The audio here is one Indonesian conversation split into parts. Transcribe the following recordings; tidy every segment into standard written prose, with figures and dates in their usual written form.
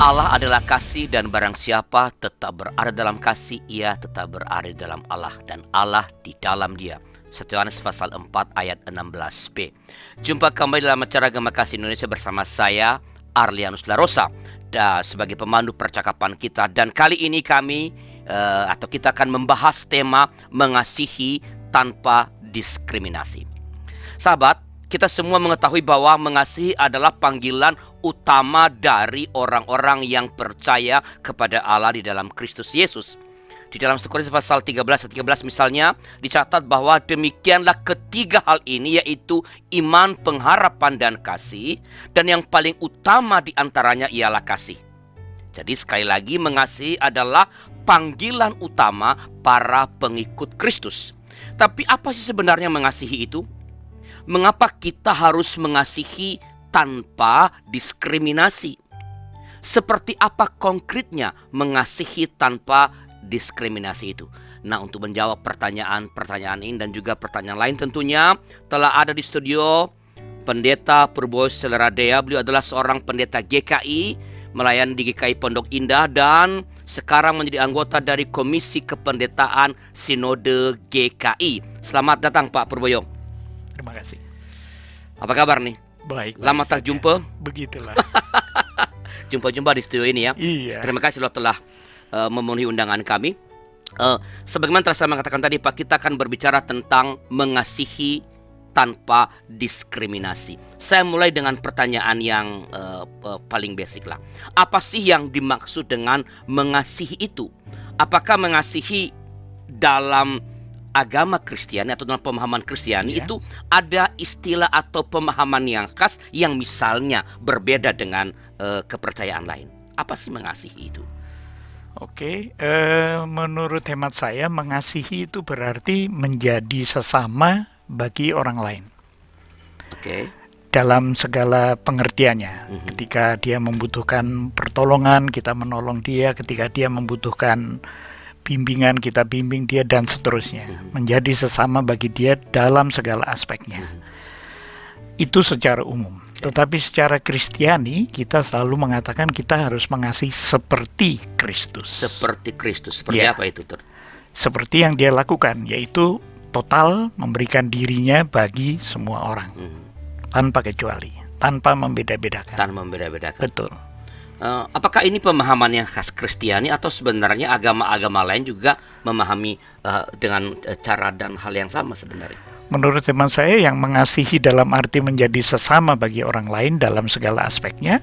Allah adalah kasih dan barang siapa tetap berada dalam kasih, ia tetap berada dalam Allah dan Allah di dalam dia. 1 Yohanes pasal 4 ayat 16b. Jumpa kembali dalam acara Gema Kasih Indonesia bersama saya, Arlianus Larosa, dan sebagai pemandu percakapan kita. Dan kali ini kita akan membahas tema mengasihi tanpa diskriminasi. Sahabat, kita semua mengetahui bahwa mengasihi adalah panggilan utama dari orang-orang yang percaya kepada Allah di dalam Kristus Yesus. Di dalam 1 Korintus pasal 13 misalnya dicatat bahwa demikianlah ketiga hal ini, yaitu iman, pengharapan, dan kasih. Dan yang paling utama di antaranya ialah kasih. Jadi sekali lagi, mengasihi adalah panggilan utama para pengikut Kristus. Tapi apa sih sebenarnya mengasihi itu? Mengapa kita harus mengasihi tanpa diskriminasi? Seperti apa konkretnya mengasihi tanpa diskriminasi itu? Nah, untuk menjawab pertanyaan ini dan juga pertanyaan lain tentunya telah ada di studio Pendeta Purboyo Seleradea. Beliau adalah seorang pendeta GKI, melayani di GKI Pondok Indah dan sekarang menjadi anggota dari Komisi Kependetaan Sinode GKI. Selamat datang Pak Purboyo. Terima kasih. Apa kabar nih? Baik. Lama tak jumpa. Begitulah. Jumpa di studio ini ya. Iya. Terima kasih loh telah memenuhi undangan kami. Sebagaimana telah saya mengatakan tadi Pak, kita akan berbicara tentang mengasihi tanpa diskriminasi. Saya mulai dengan pertanyaan yang paling basic lah. Apa sih yang dimaksud dengan mengasihi itu? Apakah mengasihi dalam agama Kristiani atau dalam pemahaman Kristiani itu ada istilah atau pemahaman yang khas yang misalnya berbeda dengan kepercayaan lain? Apa sih mengasihi itu? Oke, menurut hemat saya mengasihi itu berarti menjadi sesama bagi orang lain. Oke. Dalam segala pengertiannya. Ketika dia membutuhkan pertolongan, kita menolong dia. Ketika dia membutuhkan bimbingan, kita bimbing dia, dan seterusnya. Menjadi sesama bagi dia dalam segala aspeknya. Itu secara umum. Tetapi secara Kristiani, kita selalu mengatakan kita harus mengasihi seperti Kristus. Seperti Kristus. Seperti apa itu, Tur? Seperti yang dia lakukan, yaitu total memberikan dirinya bagi semua orang. Tanpa kecuali, tanpa membeda-bedakan. Tanpa membeda-bedakan. Betul. Apakah ini pemahaman yang khas Kristiani atau sebenarnya agama-agama lain juga memahami dengan cara dan hal yang sama sebenarnya? Menurut teman saya, yang mengasihi dalam arti menjadi sesama bagi orang lain dalam segala aspeknya,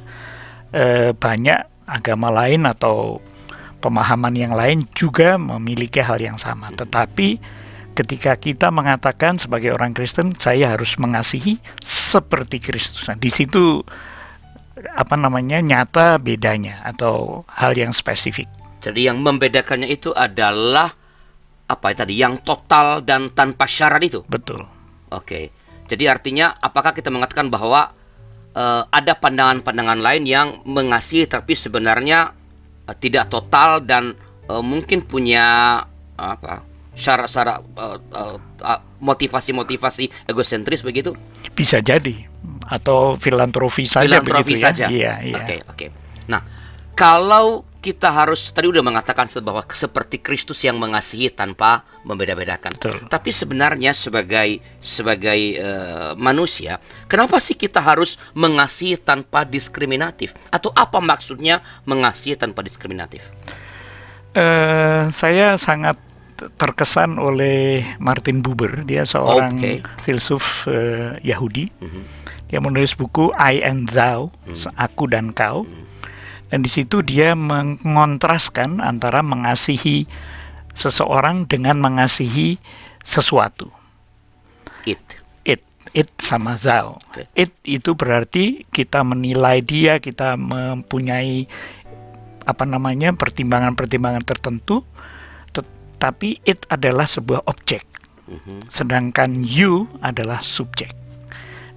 banyak agama lain atau pemahaman yang lain juga memiliki hal yang sama. Tetapi ketika kita mengatakan sebagai orang Kristen, saya harus mengasihi seperti Kristus. Nah, di situ nyata bedanya atau hal yang spesifik. Jadi yang membedakannya itu adalah yang total dan tanpa syarat itu. Betul. Oke. Jadi artinya apakah kita mengatakan bahwa ada pandangan-pandangan lain yang mengasihi tapi sebenarnya tidak total dan mungkin punya syarat-syarat motivasi egosentris begitu? Bisa jadi, atau filantropi saja begitu saja. Iya. Oke. Nah, kalau kita harus tadi udah mengatakan bahwa seperti Kristus yang mengasihi tanpa membeda-bedakan. Betul. Tapi sebenarnya sebagai manusia, kenapa sih kita harus mengasihi tanpa diskriminatif? Atau apa maksudnya mengasihi tanpa diskriminatif? Saya sangat terkesan oleh Martin Buber. Dia seorang filsuf Yahudi. Dia menulis buku I and Thou, Aku dan Kau. Dan di situ dia mengontraskan antara mengasihi seseorang dengan mengasihi sesuatu. It sama thou. It itu berarti kita menilai dia, kita mempunyai pertimbangan-pertimbangan tertentu. Tetapi it adalah sebuah objek. Sedangkan you adalah subjek.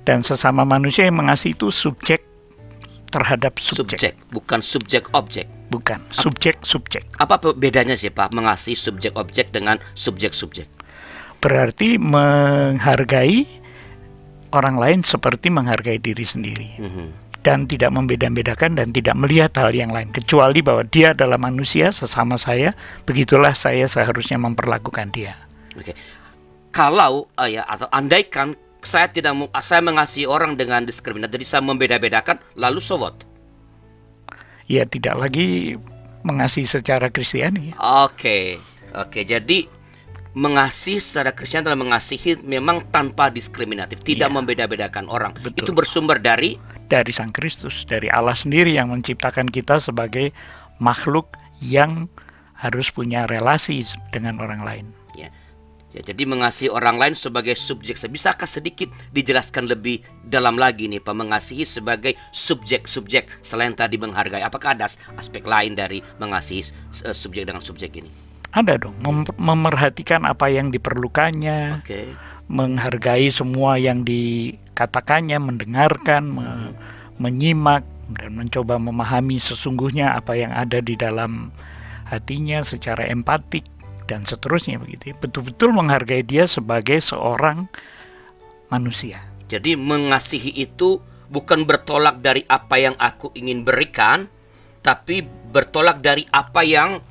Dan sesama manusia yang mengasihi itu subjek terhadap subjek. Bukan subjek objek. Bukan, subjek. Apa bedanya sih Pak mengasihi subjek objek dengan subjek? Berarti menghargai orang lain seperti menghargai diri sendiri. dan tidak membeda-bedakan dan tidak melihat hal yang lain kecuali bahwa dia adalah manusia sesama saya, begitulah saya seharusnya memperlakukan dia. Oke. Kalau atau andaikan saya mengasihi orang dengan diskriminatif, jadi saya membeda-bedakan, lalu so what? Ya tidak lagi mengasihi secara Kristiani. Oke, jadi mengasihi secara Kristen adalah mengasihi memang tanpa diskriminatif, tidak membeda-bedakan orang. Betul. Itu bersumber dari Sang Kristus, dari Allah sendiri yang menciptakan kita sebagai makhluk yang harus punya relasi dengan orang lain. ya. Jadi mengasihi orang lain sebagai subjek. Bisakah sedikit dijelaskan lebih dalam lagi nih Pak, mengasihi sebagai subjek selain tadi menghargai? Apakah ada aspek lain dari mengasihi subjek dengan subjek ini? Ada dong, memerhatikan apa yang diperlukannya, menghargai semua yang dikatakannya, mendengarkan, menyimak, dan mencoba memahami sesungguhnya apa yang ada di dalam hatinya secara empatik, dan seterusnya begitu. Betul-betul menghargai dia sebagai seorang manusia. Jadi mengasihi itu bukan bertolak dari apa yang aku ingin berikan, tapi bertolak dari apa yang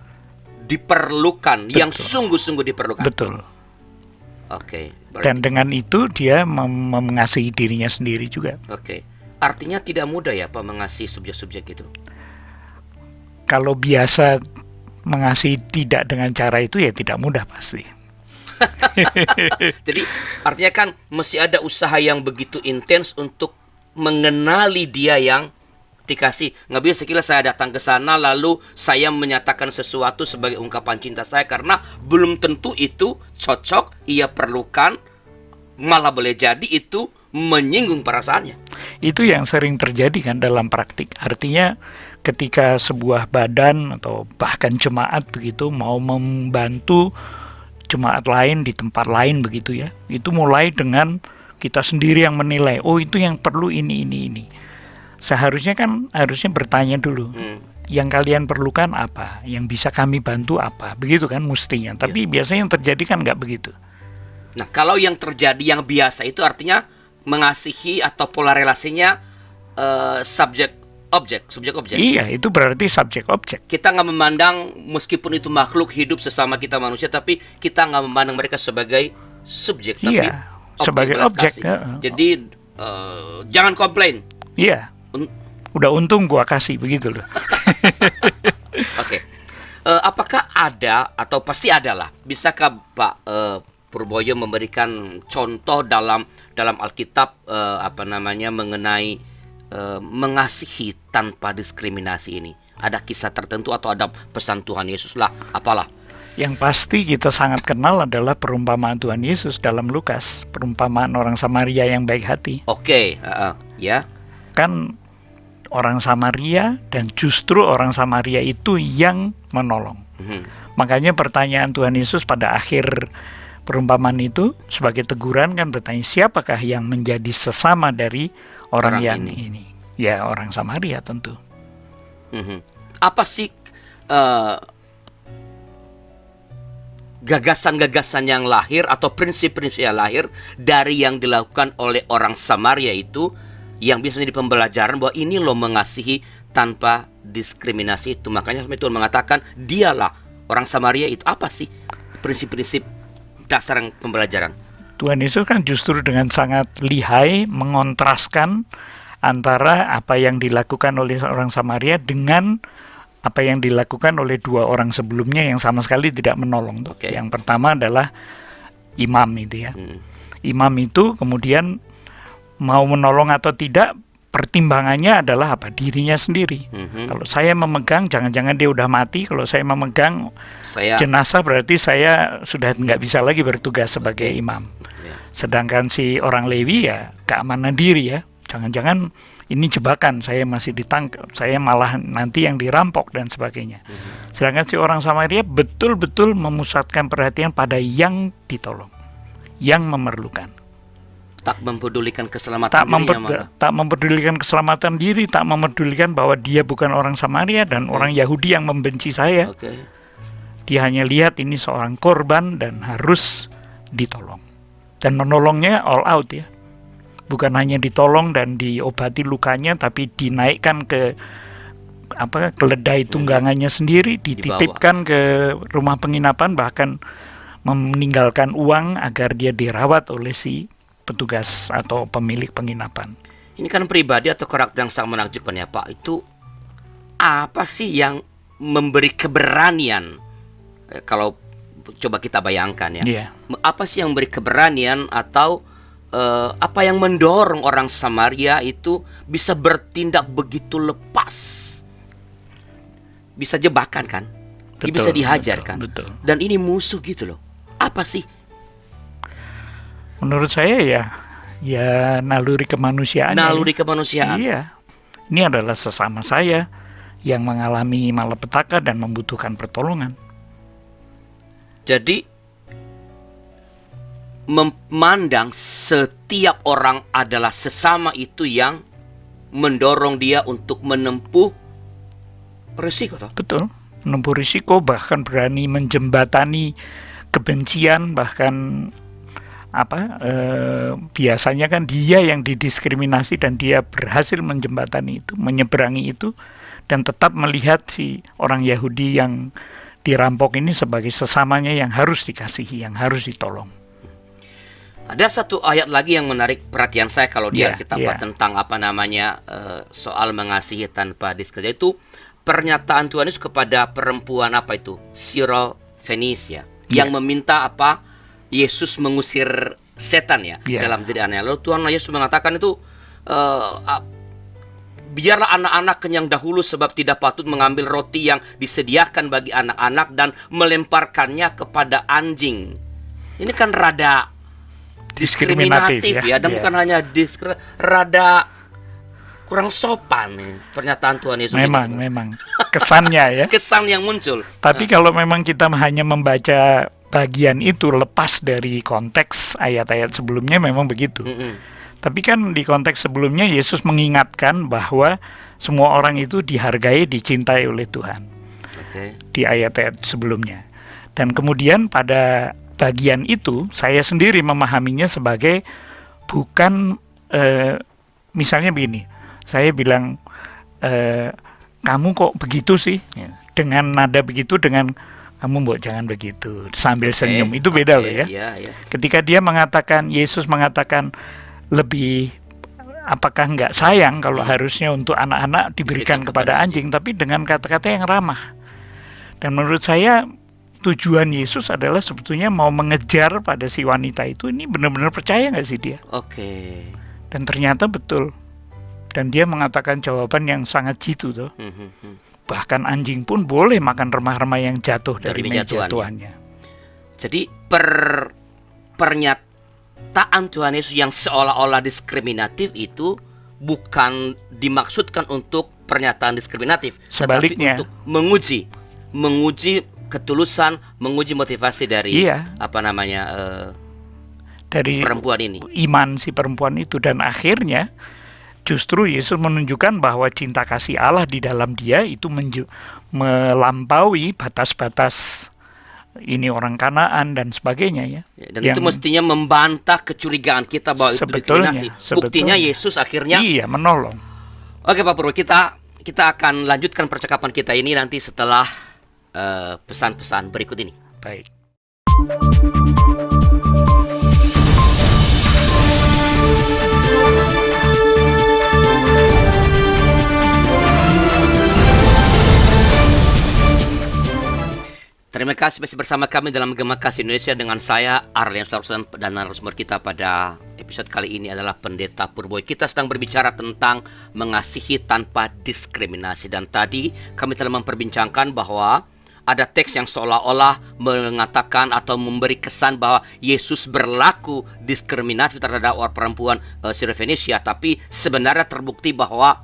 diperlukan, yang sungguh-sungguh diperlukan. Betul. Oke. Dan dengan itu dia mengasihi dirinya sendiri juga. Oke. Artinya tidak mudah ya Pak mengasihi subjek-subjek itu? Kalau biasa mengasihi tidak dengan cara itu ya tidak mudah pasti. Jadi artinya kan mesti ada usaha yang begitu intens untuk mengenali dia yang dikasih. Nggak bisa sekilas saya datang ke sana lalu saya menyatakan sesuatu sebagai ungkapan cinta saya, karena belum tentu itu cocok, ia perlukan, malah boleh jadi itu menyinggung perasaannya. Itu yang sering terjadi kan dalam praktik. Artinya ketika sebuah badan atau bahkan jemaat begitu mau membantu jemaat lain di tempat lain begitu ya, itu mulai dengan kita sendiri yang menilai, oh itu yang perlu ini. Seharusnya bertanya dulu, yang kalian perlukan apa, yang bisa kami bantu apa, begitu kan mestinya. Tapi biasanya yang terjadi kan nggak begitu. Nah kalau yang terjadi yang biasa itu artinya mengasihi atau pola relasinya subjek objek. Iya, itu berarti subjek objek. Kita nggak memandang meskipun itu makhluk hidup sesama kita manusia, tapi kita nggak memandang mereka sebagai subjek, tapi sebagai objek. Jadi jangan komplain. Iya. Udah untung gua kasih begitu loh. Oke. Apakah ada atau pasti ada lah? Bisakah Pak Purboyo memberikan contoh dalam Alkitab mengenai mengasihi tanpa diskriminasi ini? Ada kisah tertentu atau ada pesan Tuhan Yesus lah, apalah? Yang pasti kita sangat kenal adalah perumpamaan Tuhan Yesus dalam Lukas, perumpamaan orang Samaria yang baik hati. Oke, ya. Kan orang Samaria, dan justru orang Samaria itu yang menolong. Makanya pertanyaan Tuhan Yesus pada akhir perumpamaan itu sebagai teguran kan bertanya, siapakah yang menjadi sesama dari orang yang ini? Ya orang Samaria tentu. Apa sih gagasan-gagasan yang lahir atau prinsip-prinsip yang lahir dari yang dilakukan oleh orang Samaria itu, yang bisa menjadi pembelajaran bahwa ini loh mengasihi tanpa diskriminasi itu? Makanya Tuhan mengatakan dialah orang Samaria itu. Apa sih prinsip-prinsip dasar yang pembelajaran? Tuhan Yesus kan justru dengan sangat lihai mengontraskan antara apa yang dilakukan oleh orang Samaria dengan apa yang dilakukan oleh dua orang sebelumnya yang sama sekali tidak menolong. Yang pertama adalah imam itu ya. Imam itu kemudian mau menolong atau tidak, pertimbangannya adalah apa? Dirinya sendiri. Kalau saya memegang, jangan-jangan dia udah mati. Kalau saya memegang jenazah, berarti saya sudah nggak bisa lagi bertugas sebagai imam. Sedangkan si orang Lewi ya keamanan diri ya. Jangan-jangan ini jebakan, saya masih ditangkap, saya malah nanti yang dirampok dan sebagainya. Sedangkan si orang Samaria betul-betul memusatkan perhatian pada yang ditolong, yang memerlukan. Tak mempedulikan keselamatan dirinya, tak mempedulikan keselamatan diri, tak mempedulikan bahwa dia bukan orang Samaria dan orang Yahudi yang membenci saya. Dia hanya lihat ini seorang korban dan harus ditolong. Dan menolongnya all out ya. bukan hanya ditolong dan diobati lukanya, tapi dinaikkan ke keledai tunggangannya sendiri, dititipkan ke rumah penginapan, bahkan meninggalkan uang agar dia dirawat oleh si petugas atau pemilik penginapan. Ini kan pribadi atau karakter yang sangat menakjubkan ya Pak. Itu apa sih yang memberi keberanian? Kalau coba kita bayangkan ya, apa sih yang memberi keberanian atau apa yang mendorong orang Samaria itu bisa bertindak begitu lepas? Bisa jebakan kan? Betul, bisa dihajar kan? Betul. Dan ini musuh gitu loh. Apa sih? Menurut saya ya naluri kemanusiaan. Naluri kemanusiaan. Iya. Ini adalah sesama saya yang mengalami malapetaka dan membutuhkan pertolongan. Jadi memandang setiap orang adalah sesama itu yang mendorong dia untuk menempuh risiko toh? Betul, menempuh risiko, bahkan berani menjembatani kebencian, bahkan biasanya kan dia yang didiskriminasi dan dia berhasil menjembatani itu, menyeberangi itu, dan tetap melihat si orang Yahudi yang dirampok ini sebagai sesamanya yang harus dikasihi, yang harus ditolong. Ada satu ayat lagi yang menarik perhatian saya kalau di Alkitab tentang soal mengasihi tanpa diskriminasi. Itu pernyataan Tuhan Yesus kepada perempuan Sirofenisia yang meminta Yesus mengusir setan dalam diri anaknya. Lalu Tuhan Yesus mengatakan itu biarlah anak-anak kenyang dahulu, sebab tidak patut mengambil roti yang disediakan bagi anak-anak dan melemparkannya kepada anjing. Ini kan rada diskriminatif ya. Dan bukan hanya rada kurang sopan nih pernyataan Tuhan Yesus. Memang kesannya ya. Kesan yang muncul. Tapi kalau memang kita hanya membaca bagian itu lepas dari konteks ayat-ayat sebelumnya, memang begitu. Tapi kan di konteks sebelumnya Yesus mengingatkan bahwa semua orang itu dihargai, dicintai oleh Tuhan. Di ayat-ayat sebelumnya. Dan kemudian pada bagian itu saya sendiri memahaminya sebagai bukan misalnya begini. Saya bilang kamu kok begitu sih? Dengan nada begitu, dengan kamu jangan begitu sambil senyum, itu beda loh ya. Ketika dia mengatakan, Yesus mengatakan lebih apakah enggak sayang kalau harusnya untuk anak-anak diberikan kepada anjing, tapi dengan kata-kata yang ramah. Dan menurut saya tujuan Yesus adalah sebetulnya mau mengejar pada si wanita itu, ini benar-benar percaya nggak sih dia? Dan ternyata betul. Dan dia mengatakan jawaban yang sangat jitu tuh. Bahkan anjing pun boleh makan remah-remah yang jatuh dari meja tuannya. Jadi pernyataan Tuhan Yesus yang seolah-olah diskriminatif itu bukan dimaksudkan untuk pernyataan diskriminatif, sebaliknya, tetapi untuk menguji ketulusan, menguji motivasi dari dari perempuan ini, iman si perempuan itu. Dan akhirnya justru Yesus menunjukkan bahwa cinta kasih Allah di dalam dia itu melampaui batas-batas ini orang Kanaan dan sebagainya ya. Dan itu mestinya membantah kecurigaan kita bahwa itu diskriminasi. Buktinya Yesus akhirnya menolong. Oke Pak Purwo, kita akan lanjutkan percakapan kita ini nanti setelah pesan-pesan berikut ini. Baik. Terima kasih masih bersama kami dalam Gema Kasih Indonesia dengan saya Arlian Sutarson, dan narasumber kita pada episode kali ini adalah Pendeta Purboy. Kita sedang berbicara tentang mengasihi tanpa diskriminasi, dan tadi kami telah memperbincangkan bahwa ada teks yang seolah-olah mengatakan atau memberi kesan bahwa Yesus berlaku diskriminatif terhadap orang perempuan Sirofenisia, tapi sebenarnya terbukti bahwa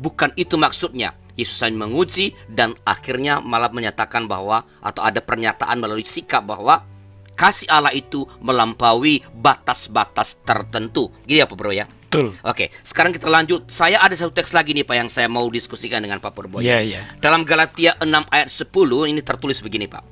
bukan itu maksudnya. Yesus hanya menguji dan akhirnya malah menyatakan bahwa, atau ada pernyataan melalui sikap bahwa kasih Allah itu melampaui batas-batas tertentu. Gitu ya Pak Purwo ya? Betul. Oke, sekarang kita lanjut. Saya ada satu teks lagi nih Pak yang saya mau diskusikan dengan Pak Purwo. Iya. Dalam Galatia 6 ayat 10 ini tertulis begini Pak.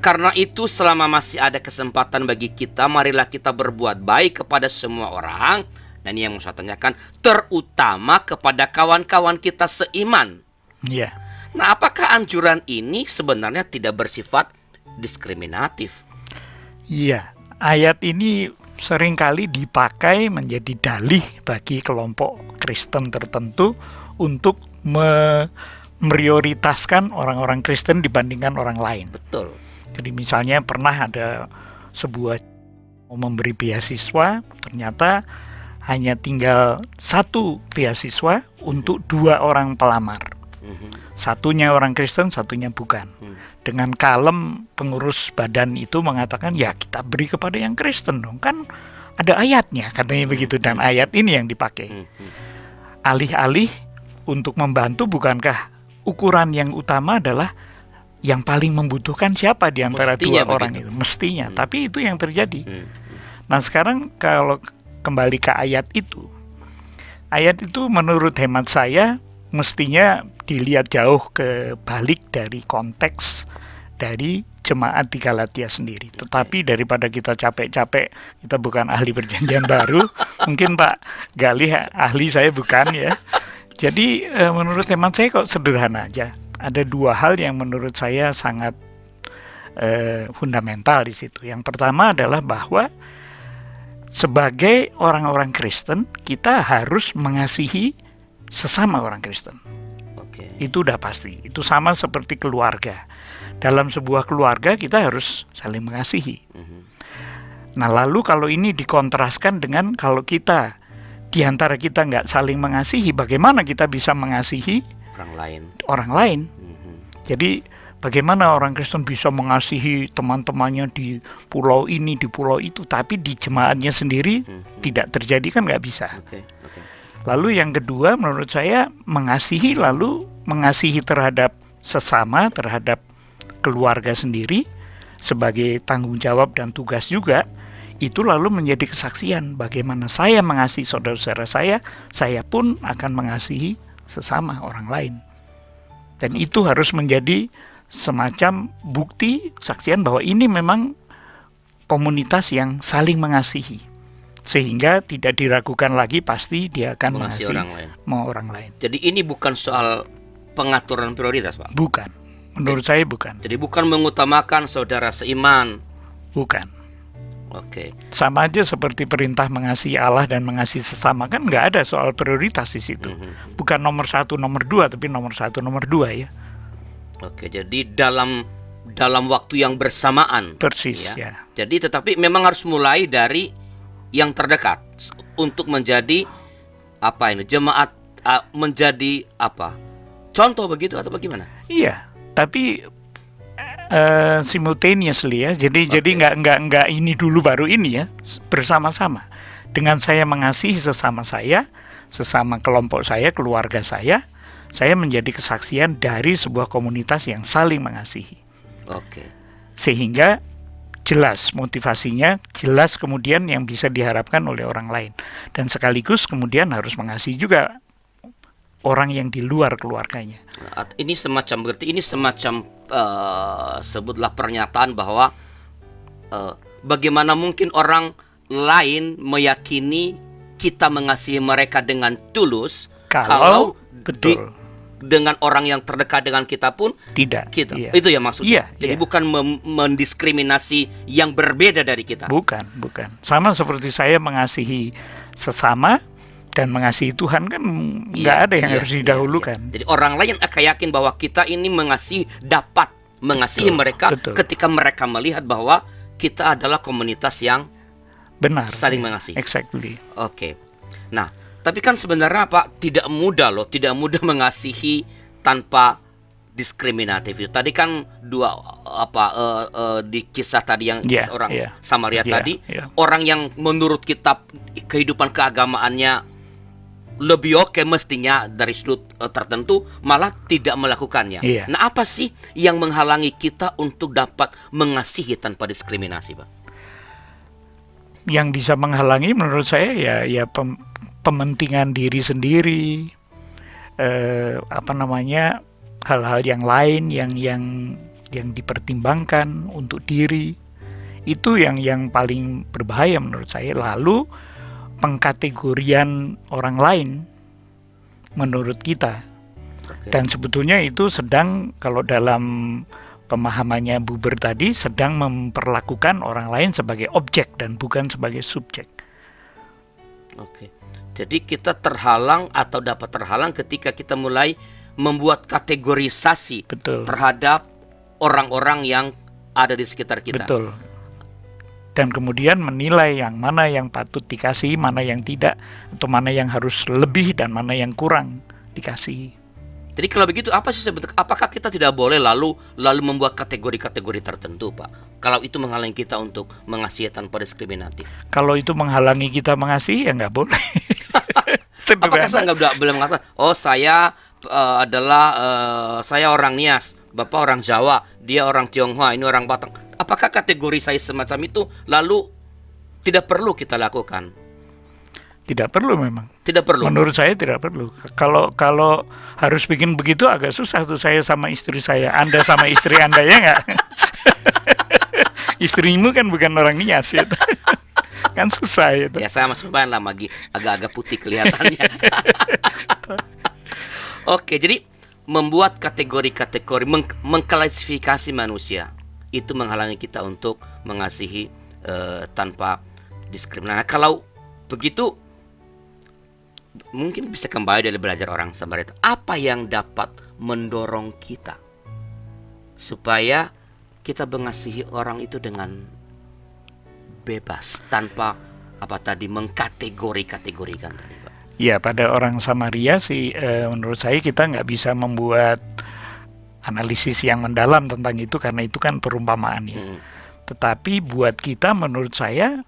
Karena itu selama masih ada kesempatan bagi kita, marilah kita berbuat baik kepada semua orang, Nah, ini yang mau saya tanyakan, terutama kepada kawan-kawan kita seiman. Iya. Nah, apakah anjuran ini sebenarnya tidak bersifat diskriminatif? Iya, ayat ini seringkali dipakai menjadi dalih bagi kelompok Kristen tertentu untuk memprioritaskan orang-orang Kristen dibandingkan orang lain. Betul. Jadi misalnya pernah ada sebuah mau memberi beasiswa, ternyata hanya tinggal satu beasiswa untuk 2 orang pelamar. Satunya orang Kristen, satunya bukan. Dengan kalem pengurus badan itu mengatakan, ya kita beri kepada yang Kristen dong, kan ada ayatnya, katanya begitu. Dan ayat ini yang dipakai. Alih-alih untuk membantu, bukankah ukuran yang utama adalah yang paling membutuhkan siapa di antara Mestinya 2 orang begitu. itu? Mestinya, tapi itu yang terjadi. Nah sekarang kalau kembali ke ayat itu menurut hemat saya mestinya dilihat jauh ke balik dari konteks dari jemaat di Galatia sendiri. Tetapi daripada kita capek-capek, kita bukan ahli perjanjian baru, mungkin Pak Galih ahli, saya bukan ya. Jadi menurut hemat saya kok sederhana aja. Ada 2 hal yang menurut saya sangat fundamental di situ. Yang pertama adalah bahwa sebagai orang-orang Kristen, kita harus mengasihi sesama orang Kristen. Itu udah pasti. Itu sama seperti keluarga. Dalam sebuah keluarga kita harus saling mengasihi. Nah lalu kalau ini dikontraskan dengan kalau kita di antara kita nggak saling mengasihi, bagaimana kita bisa mengasihi orang lain? Jadi bagaimana orang Kristen bisa mengasihi teman-temannya di pulau ini, di pulau itu, tapi di jemaatnya sendiri tidak terjadi, kan nggak bisa. Lalu yang kedua menurut saya mengasihi, lalu mengasihi terhadap sesama, terhadap keluarga sendiri sebagai tanggung jawab dan tugas juga, itu lalu menjadi kesaksian bagaimana saya mengasihi saudara-saudara saya pun akan mengasihi sesama orang lain. Dan itu harus menjadi semacam bukti kesaksian bahwa ini memang komunitas yang saling mengasihi. Sehingga tidak diragukan lagi, pasti dia akan mengasihi orang lain. Jadi ini bukan soal pengaturan prioritas, Pak? Bukan. Menurut saya bukan. Jadi bukan mengutamakan saudara seiman? Bukan. Sama aja seperti perintah mengasihi Allah dan mengasihi sesama, kan nggak ada soal prioritas di situ. Bukan nomor 1, nomor 2, tapi nomor 1, nomor 2 ya. Jadi dalam waktu yang bersamaan. Persis ya. Jadi tetapi memang harus mulai dari yang terdekat untuk menjadi jemaat, menjadi contoh begitu atau bagaimana? Iya, tapi simultaneously ya. Jadi nggak ini dulu baru ini ya, bersama-sama. Dengan saya mengasihi sesama saya, sesama kelompok saya, keluarga saya menjadi kesaksian dari sebuah komunitas yang saling mengasihi. Sehingga jelas motivasinya, jelas kemudian yang bisa diharapkan oleh orang lain. Dan sekaligus kemudian harus mengasihi juga orang yang di luar keluarganya. Ini semacam sebutlah pernyataan bahwa bagaimana mungkin orang lain meyakini kita mengasihi mereka dengan tulus kalau dengan orang yang terdekat dengan kita pun tidak. Iya. Itu ya maksudnya. Jadi bukan mendiskriminasi yang berbeda dari kita. Bukan. Sama seperti saya mengasihi sesama dan mengasihi Tuhan, kan nggak ada yang harus didahulukan. Jadi orang lain akan yakin bahwa kita ini dapat mengasihi mereka ketika mereka melihat bahwa kita adalah komunitas yang benar, saling mengasihi. Exactly. Nah, tapi kan sebenarnya Pak, tidak mudah mengasihi tanpa diskriminatif. Tadi kan di kisah tadi yang seorang Samaria tadi, orang yang menurut kitab kehidupan keagamaannya lebih oke mestinya dari sudut tertentu malah tidak melakukannya. Nah, apa sih yang menghalangi kita untuk dapat mengasihi tanpa diskriminasi, Pak? Yang bisa menghalangi menurut saya ya pementingan diri sendiri, hal-hal yang lain yang dipertimbangkan untuk diri, itu yang paling berbahaya menurut saya. Lalu pengkategorian orang lain menurut kita. Oke. Dan sebetulnya itu sedang, kalau dalam pemahamannya Buber tadi, sedang memperlakukan orang lain sebagai objek dan bukan sebagai subjek. Oke. Jadi kita terhalang atau dapat terhalang ketika kita mulai membuat kategorisasi Betul. terhadap orang-orang yang ada di sekitar kita. Betul. Dan kemudian menilai yang mana yang patut dikasih, mana yang tidak, atau mana yang harus lebih dan mana yang kurang dikasih. Jadi kalau begitu apa sih sebenarnya? Apakah kita tidak boleh lalu membuat kategori-kategori tertentu, Pak? Kalau itu menghalangi kita untuk mengasihi tanpa diskriminatif. Kalau itu menghalangi kita mengasihi, ya nggak boleh. Apakah saya nggak boleh mengatakan, oh saya saya orang Nias, Bapak orang Jawa, dia orang Tionghoa, ini orang Batak. Apakah kategori saya semacam itu lalu tidak perlu kita lakukan? Tidak perlu memang. Tidak perlu. Menurut saya tidak perlu. Kalau harus bikin begitu agak susah tuh, saya sama istri saya, Anda sama istri Anda, ya nggak? Istrimu kan bukan orang Nias ya. Kan susah itu. Ya saya masih lumayan lah, agak-agak putih kelihatannya. Oke, jadi membuat kategori-kategori, mengklasifikasi manusia itu menghalangi kita untuk mengasihi tanpa diskriminasi. Nah, kalau begitu mungkin bisa kembali dari belajar orang Samaria. Apa yang dapat mendorong kita supaya kita mengasihi orang itu dengan bebas tanpa mengkategori-kategorikan tadi, Pak? Ya, pada orang Samaria sih menurut saya kita nggak bisa membuat analisis yang mendalam tentang itu karena itu kan perumpamaan ya. Tetapi buat kita, menurut saya,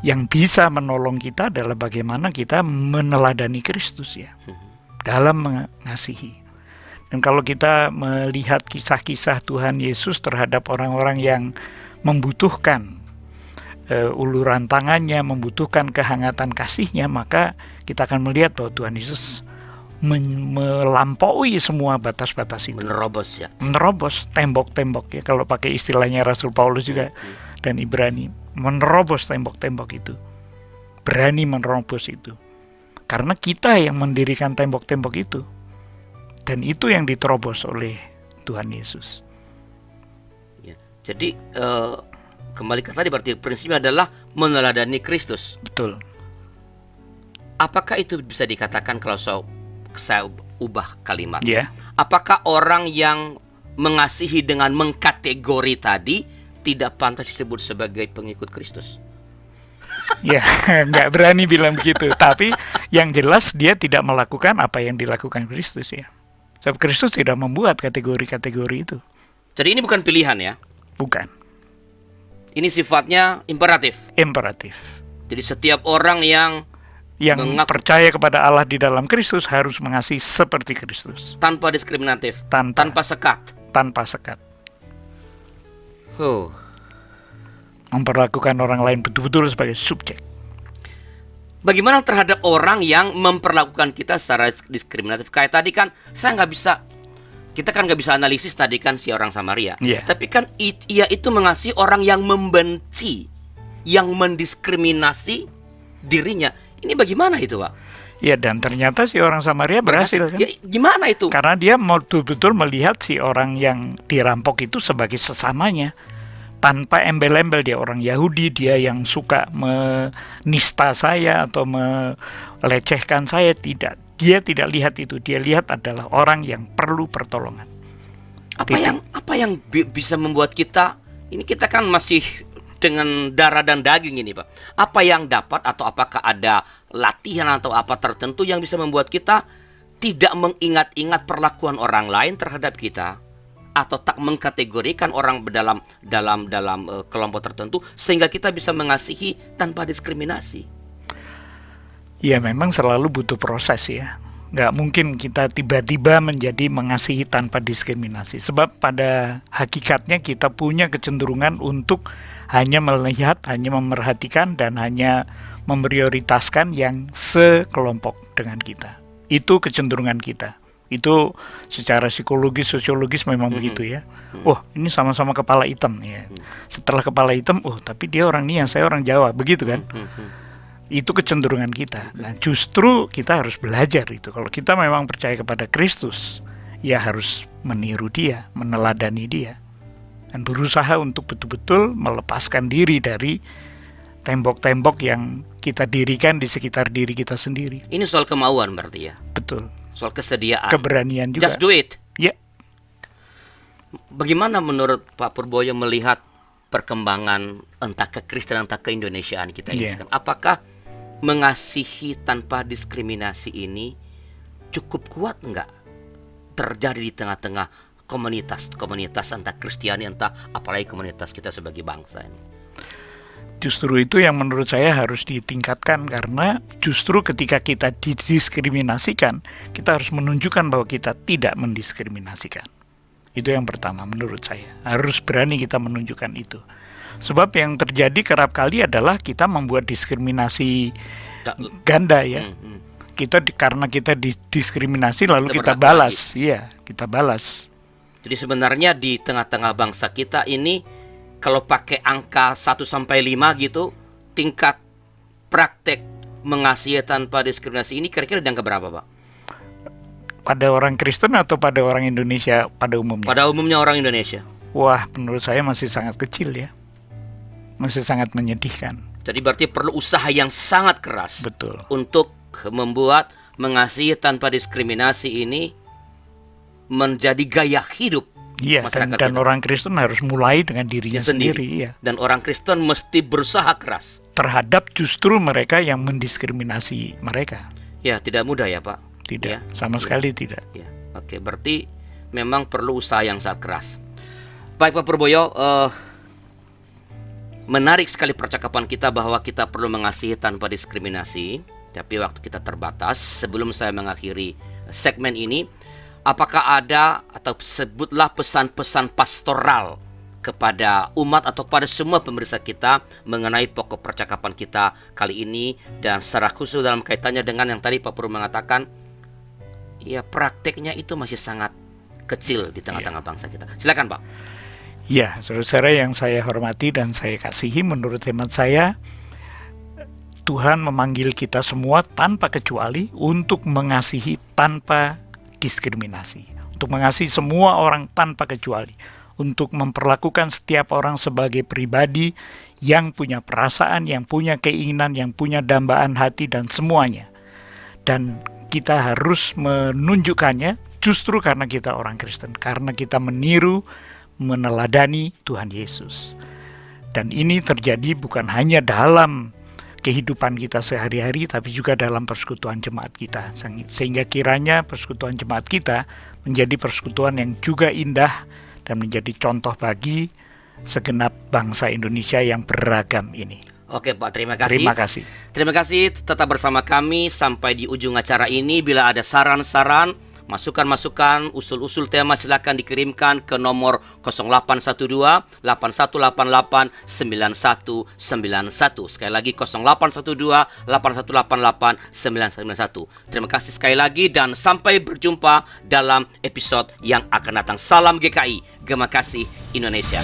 yang bisa menolong kita adalah bagaimana kita meneladani Kristus ya dalam mengasihi. Dan kalau kita melihat kisah-kisah Tuhan Yesus terhadap orang-orang yang membutuhkan uluran tangannya, membutuhkan kehangatan kasihnya, maka kita akan melihat bahwa Tuhan Yesus melampaui semua batas-batas itu. Menerobos tembok-tembok ya, kalau pakai istilahnya Rasul Paulus juga dan Ibrani, menerobos tembok-tembok itu, berani menerobos itu, karena kita yang mendirikan tembok-tembok itu, dan itu yang diterobos oleh Tuhan Yesus. Ya, jadi kembali ke tadi, berarti prinsipnya adalah meneladani Kristus. Betul. Apakah itu bisa dikatakan, kalau saya ubah kalimat, apakah orang yang mengasihi dengan mengkategori tadi tidak pantas disebut sebagai pengikut Kristus? Ya, nggak berani bilang begitu. Tapi yang jelas dia tidak melakukan apa yang dilakukan Kristus ya. Sebab Kristus tidak membuat kategori-kategori itu. Jadi ini bukan pilihan ya? Bukan. Ini sifatnya imperatif. Imperatif. Jadi setiap orang yang percaya kepada Allah di dalam Kristus harus mengasihi seperti Kristus. Tanpa diskriminatif. Tanpa sekat. Tanpa sekat. Memperlakukan orang lain betul-betul sebagai subjek. Bagaimana terhadap orang yang memperlakukan kita secara diskriminatif? Kayak tadi kan kita kan nggak bisa analisis tadi kan si orang Samaria. Tapi kan ia itu mengasihi orang yang membenci, yang mendiskriminasi dirinya. Ini bagaimana itu, Pak? Ya, dan ternyata si orang Samaria berhasil kan? Ya, gimana itu? Karena dia betul-betul melihat si orang yang dirampok itu sebagai sesamanya. Tanpa embel-embel, dia orang Yahudi, dia yang suka menista saya atau melecehkan saya, tidak. Dia tidak lihat itu, dia lihat adalah orang yang perlu pertolongan. Apa yang bisa membuat kita, ini kita kan masih dengan darah dan daging ini, Pak. Apa yang dapat, atau apakah ada latihan atau apa tertentu yang bisa membuat kita tidak mengingat-ingat perlakuan orang lain terhadap kita, atau tak mengkategorikan orang dalam kelompok tertentu, sehingga kita bisa mengasihi tanpa diskriminasi? Ya, memang selalu butuh proses ya. Nggak mungkin kita tiba-tiba menjadi mengasihi tanpa diskriminasi. Sebab pada hakikatnya kita punya kecenderungan untuk hanya melihat, hanya memerhatikan, dan hanya memprioritaskan yang sekelompok dengan kita. Itu kecenderungan kita. Itu secara psikologis, sosiologis memang begitu ya. Ini sama-sama kepala hitam ya. Setelah kepala hitam, tapi dia orang Nias, saya orang Jawa, begitu kan? Itu kecenderungan kita. Nah, justru kita harus belajar itu. Kalau kita memang percaya kepada Kristus, ya harus meniru dia, meneladani dia, dan berusaha untuk betul-betul melepaskan diri dari tembok-tembok yang kita dirikan di sekitar diri kita sendiri. Ini soal kemauan berarti ya? Betul. Soal kesediaan. Keberanian juga. Just do it. Ya. Bagaimana menurut Pak Purboyo melihat perkembangan entah kekristenan, entah keindonesiaan kita ini sekarang? Apakah mengasihi tanpa diskriminasi ini cukup kuat enggak terjadi di tengah-tengah komunitas entah Kristiani, entah apalagi komunitas kita sebagai bangsa ini? Justru itu yang menurut saya harus ditingkatkan, karena justru ketika kita didiskriminasikan, kita harus menunjukkan bahwa kita tidak mendiskriminasikan. Itu yang pertama menurut saya. Harus berani kita menunjukkan itu. Sebab yang terjadi kerap kali adalah kita membuat diskriminasi ganda ya. Karena kita diskriminasi lalu kita balas. Iya, kita balas. Jadi sebenarnya di tengah-tengah bangsa kita ini, kalau pakai angka 1-5 gitu, tingkat praktek mengasihi tanpa diskriminasi ini kira-kira di angka berapa, Pak? Pada orang Kristen atau pada orang Indonesia pada umumnya? Pada umumnya orang Indonesia. Wah, menurut saya masih sangat kecil ya. Masih sangat menyedihkan. Jadi berarti perlu usaha yang sangat keras. Betul. Untuk membuat mengasihi tanpa diskriminasi ini menjadi gaya hidup. Iya, dan orang Kristen harus mulai dengan dirinya sendiri. Iya. Dan orang Kristen mesti berusaha keras terhadap justru mereka yang mendiskriminasi mereka. Ya, tidak mudah ya, Pak. Tidak, ya, sama sekali tidak. Ya. Oke, berarti memang perlu usaha yang sangat keras. Baik Pak Purboyo, menarik sekali percakapan kita bahwa kita perlu mengasihi tanpa diskriminasi. Tapi waktu kita terbatas. Sebelum saya mengakhiri segmen ini, apakah ada atau sebutlah pesan-pesan pastoral kepada umat atau kepada semua pemirsa kita mengenai pokok percakapan kita kali ini, dan secara khusus dalam kaitannya dengan yang tadi Pak Pur mengatakan, ya prakteknya itu masih sangat kecil di tengah-tengah bangsa kita. Silakan Pak. Ya, saudara-saudara yang saya hormati dan saya kasihi, menurut hemat saya, Tuhan memanggil kita semua tanpa kecuali untuk mengasihi tanpa diskriminasi, untuk mengasihi semua orang tanpa kecuali, untuk memperlakukan setiap orang sebagai pribadi yang punya perasaan, yang punya keinginan, yang punya dambaan hati dan semuanya. Dan kita harus menunjukkannya justru karena kita orang Kristen, karena kita meniru, meneladani Tuhan Yesus. Dan ini terjadi bukan hanya dalam kehidupan kita sehari-hari, tapi juga dalam persekutuan jemaat kita. Sehingga kiranya persekutuan jemaat kita menjadi persekutuan yang juga indah dan menjadi contoh bagi segenap bangsa Indonesia yang beragam ini. Oke Pak, terima kasih. Terima kasih. Terima kasih, tetap bersama kami sampai di ujung acara ini. Bila ada saran-saran, masukan-masukan, usul-usul tema, silakan dikirimkan ke nomor 0812-8188-9191. Sekali lagi 0812-8188-9191. Terima kasih sekali lagi dan sampai berjumpa dalam episode yang akan datang. Salam GKI, Gema Kasih Indonesia.